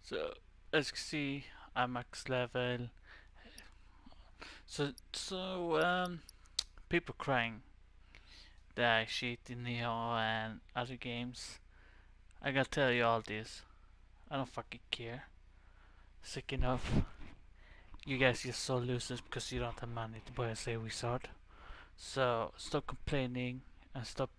So as you can see, I'm max level. So people crying that I cheat in Neo and other games. I gotta tell you all this. I don't fucking care. Sick enough. You guys just so losers because you don't have money to buy a save wizard. So stop complaining and stop,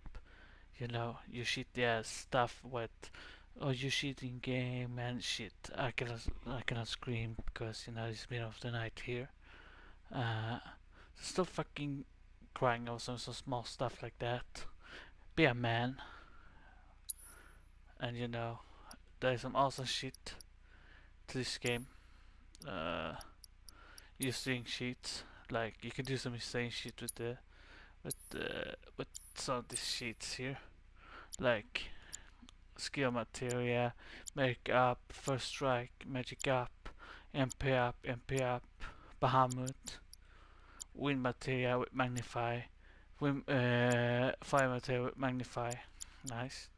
you shitty ass stuff with, oh, you cheating game and shit. I cannot scream because it's middle of the night here. Uh, stop fucking crying over some small stuff like that. Be a man, and there's some awesome shit to this game. Uh, Using sheets, like you can do some insane shit with some of these sheets here, like skill materia, make up, first strike, magic up, MP up, Bahamut, wind materia with magnify, fire materia with magnify, nice.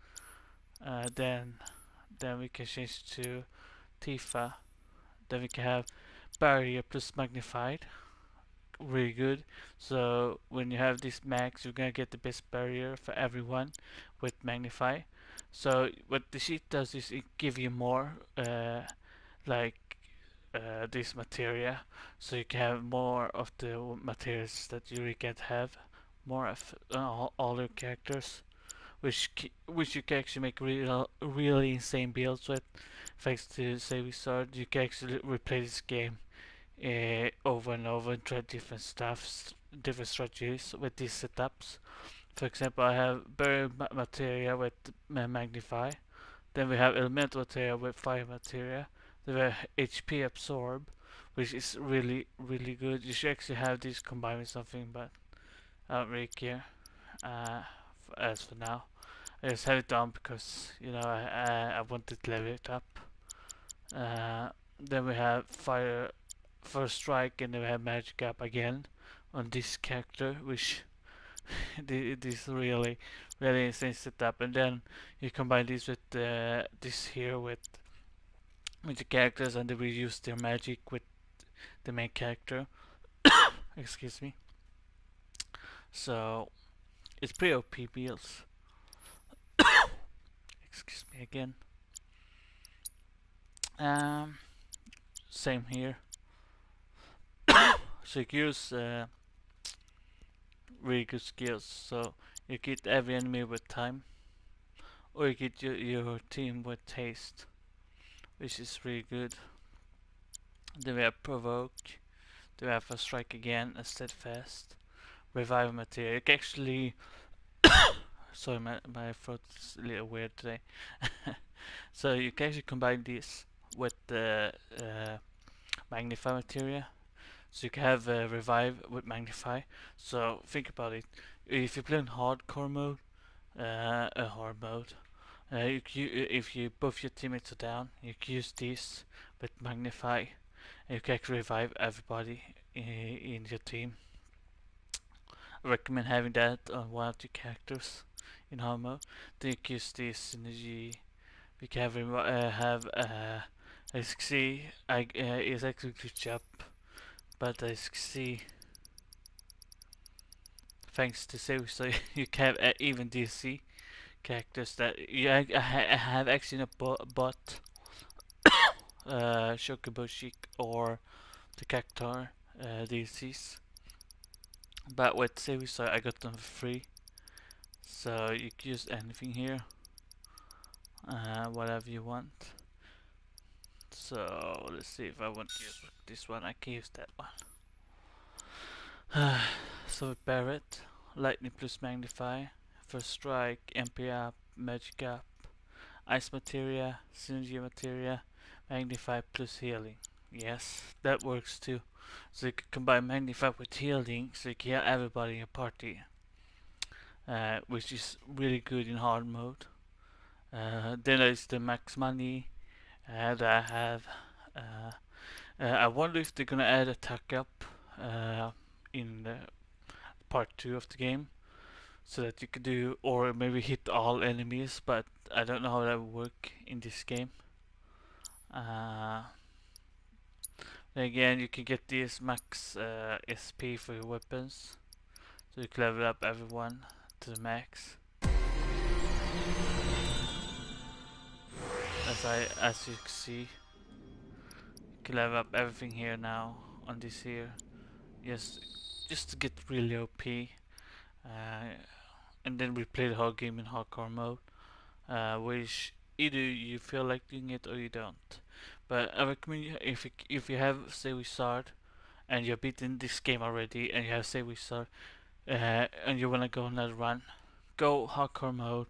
Then we can change to Tifa. Then we can have barrier plus magnified, really good. So when you have this max, you're gonna get the best barrier for everyone with magnify. So what the sheet does is it give you more, like this materia, so you can have more of the materials that you really can't have, more of all your characters, which you can actually make really insane builds with. Thanks to Say Wizard, you can actually replay this game over and over and try different stuffs, different strategies with these setups. For example, I have Barrier Materia with Magnify. Then we have Elemental Materia with Fire Materia. Then we have HP Absorb, which is really, really good. You should actually have these combined with something, but I don't really care. As for now, I just have it down because I wanted to level it up. Then we have Fire First Strike, and then we have Magic Up again on this character, which this really, really insane setup. And then you combine this with this here with the characters, and they will use their magic with the main character. Excuse me. So it's pretty OP builds. Excuse me again. Um, Same here. So you can use really good skills. So you get every enemy with time, or you get your team with haste, which is really good. Then we have provoke. Then we have a strike again, a steadfast, revive material. You can actually, sorry, my throat is a little weird today. So you can actually combine this with the magnify materia. So you can have revive with magnify. So think about it. If you play in hardcore mode, a hard mode, if both your teammates are down, you can use this with magnify, and you can actually revive everybody in your team. I recommend having that on one of the characters in hard mode. Then you can use this synergy. We can as you can see, it's actually glitch up, but as you can see, thanks to save, so you can have even DC characters that I have actually a bot, Shokuboshik or the Cactar DLCs, but with save, so I got them for free. So you can use anything here, whatever you want. So let's see if I want to use this one. I can use that one. So with Barret, Lightning plus Magnify, First Strike, MP up, Magic up, Ice Materia, Synergy Materia, Magnify plus Healing. Yes, that works too. So you can combine Magnify with Healing, so you can heal everybody in your party, which is really good in hard mode. Then there's the Max Money that I have. I wonder if they're gonna add attack up in part 2 of the game, so that you could do, or maybe hit all enemies, but I don't know how that would work in this game. Uh, then again, you can get this max SP for your weapons, so you can level up everyone to the max. As you can see, you can level up everything here now on this here. Just just to get really OP, and then we play the whole game in hardcore mode, which either you feel like doing it or you don't. But I recommend you, if you have say Wizard and you're beaten this game already and you have say Wizard, and you wanna go on another run, go hardcore mode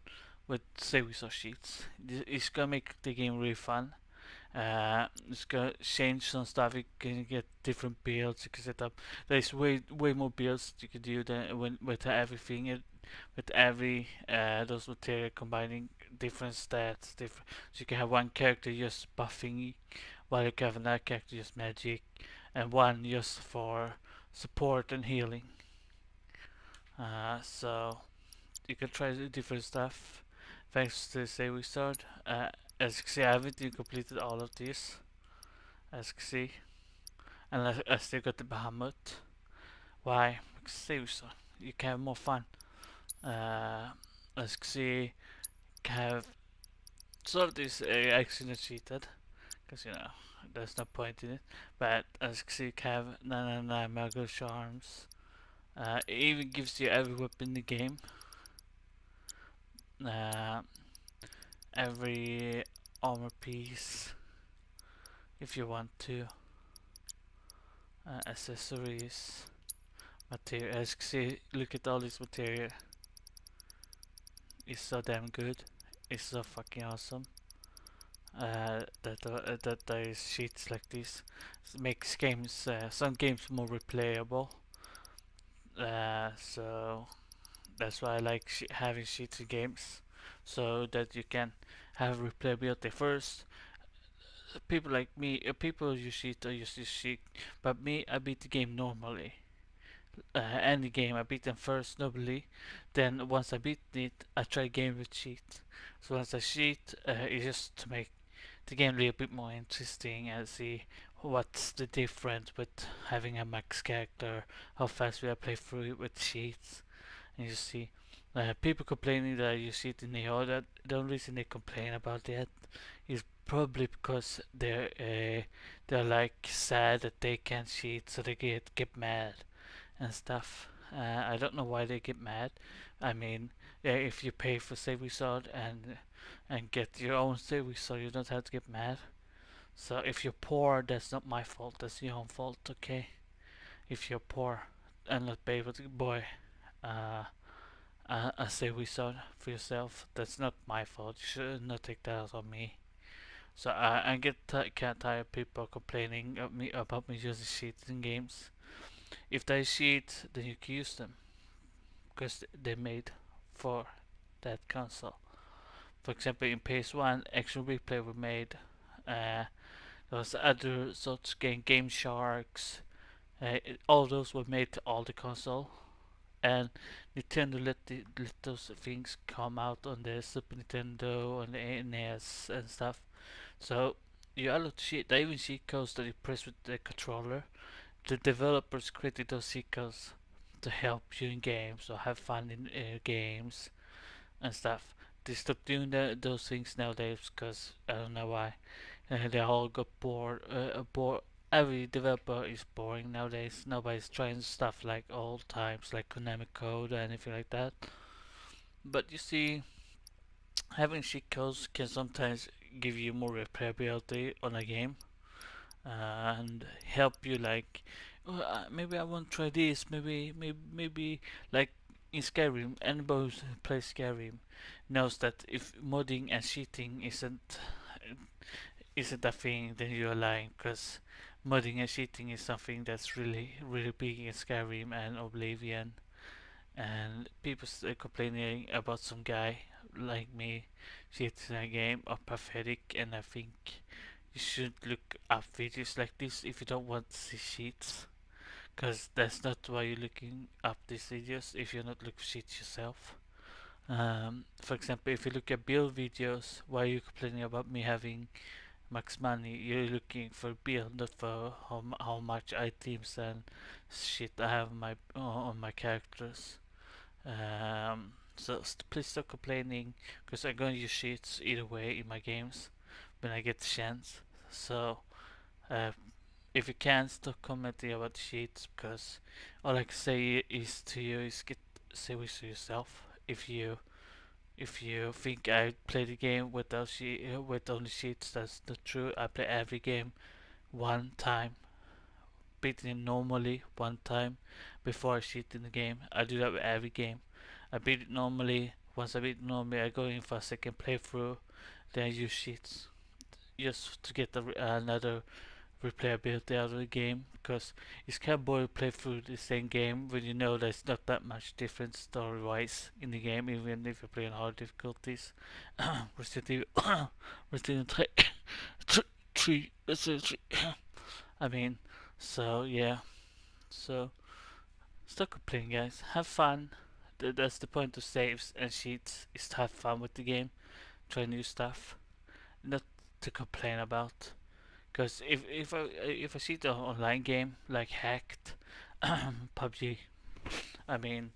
with say Wizard sheets. It's gonna make the game really fun. It's gonna change some stuff. You can get different builds. You can set up. There's way more builds you can do than with everything. With every those material combining different stats. So you can have one character just buffing, while you can have another character just magic, and one just for support and healing. So you can try different stuff. Thanks to Say Wizard. As you can see, I haven't even completed all of these. As you can see, and I still got the Bahamut. Why? Because Say Wizard, you can have more fun. As you can see, you can have some of these actually cheated, because there's no point in it. But as you can see, you can have 999 Mega Charms. It even gives you every weapon in the game. Uh, every armor piece if you want to, accessories, material. As you can see, look at all this material. It's so damn good. It's so fucking awesome. That there is sheets like this. It makes games, some games more replayable. So that's why I like having sheets in games, so that you can have replayability. First, people like me, people use cheat or use this cheat, but me, I beat the game normally. Any game, I beat them first normally. Then once I beat it, I try game with cheat. So once I cheat, it's just to make the game a little bit more interesting and see what's the difference with having a max character, how fast will I play through it with cheats. And you see, people complaining that you see it in the order. The only reason they complain about that is probably because they're like sad that they can't cheat, so they get mad and stuff. I don't know why they get mad. I mean, if you pay for save resort and get your own save resort, you don't have to get mad. So if you're poor, that's not my fault. That's your own fault, okay? If you're poor and not be able to, boy, uh, a save resort for yourself, that's not my fault. You should not take that out on me. So I can't tire of people complaining about me using cheats in games. If they cheat, then you can use them because they're made for that console. For example, in PS1, Action Replay were made. There was other sorts of Game Sharks. All those were made to all the console, and Nintendo let those things come out on the Super Nintendo, on the NES and stuff. So you allowed to cheat. They even cheat codes that you press with the controller. The developers created those cheat codes to help you in games or have fun in games and stuff. They stopped doing those things nowadays because I don't know why. They all got bored. Every developer is boring nowadays. Nobody's trying stuff like old times, like Konami Code or anything like that. But you see, having cheat codes can sometimes give you more replayability on a game, and help you like, oh, maybe I want to try this. Maybe like in Skyrim, anybody who plays Skyrim knows that if modding and cheating isn't a thing, then you're lying, because modding and cheating is something that's really big in Skyrim and Oblivion. And people complaining about some guy like me cheating a game are pathetic, and I think you should look up videos like this if you don't want to see cheats, because that's not why you're looking up these videos if you're not looking for cheats yourself. For example, if you look at build videos, why are you complaining about me having max money. You're looking for build, not for how much items and shit I have on my characters. So please stop complaining, because I'm gonna use cheats either way in my games when I get the chance. So uh, if you can, stop commenting about the cheats, because all I can say is to you is get serious to yourself. If you think I play the game with only cheats, that's not true. I play every game one time, beating it normally one time before I cheat in the game. I do that with every game. I beat it normally. Once I beat it normally, I go in for a second playthrough. Then I use cheats just to get another replayability out of the game, because it's kind of boring to play through the same game when you know there's not that much difference story wise in the game, even if you're playing hard difficulties. Resident Evil, Resident Evil 3, Resident Evil 3. I mean, so yeah, so stop complaining, guys. Have fun. That's the point of saves and cheats, is to have fun with the game, try new stuff, not to complain about. Because if I see the online game like hacked, PUBG, I mean,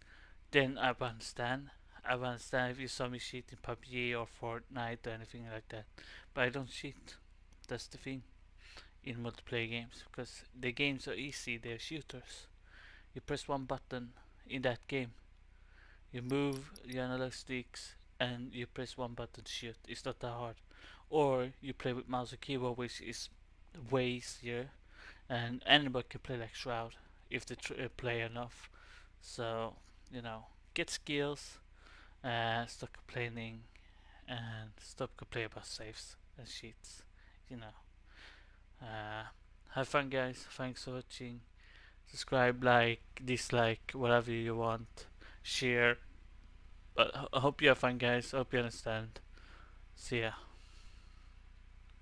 then I would understand. I would understand if you saw me cheat in PUBG or Fortnite or anything like that. But I don't cheat. That's the thing in multiplayer games, because the games are easy. They're shooters. You press one button in that game. You move your analog sticks and you press one button to shoot. It's not that hard. Or you play with mouse and keyboard, which is way easier, and anybody can play like Shroud if they play enough. So, get skills, stop complaining, and stop complaining about saves and cheats. You know, have fun, guys. Thanks for watching. Subscribe, like, dislike, whatever you want. Share. But I hope you have fun, guys. I hope you understand. See ya.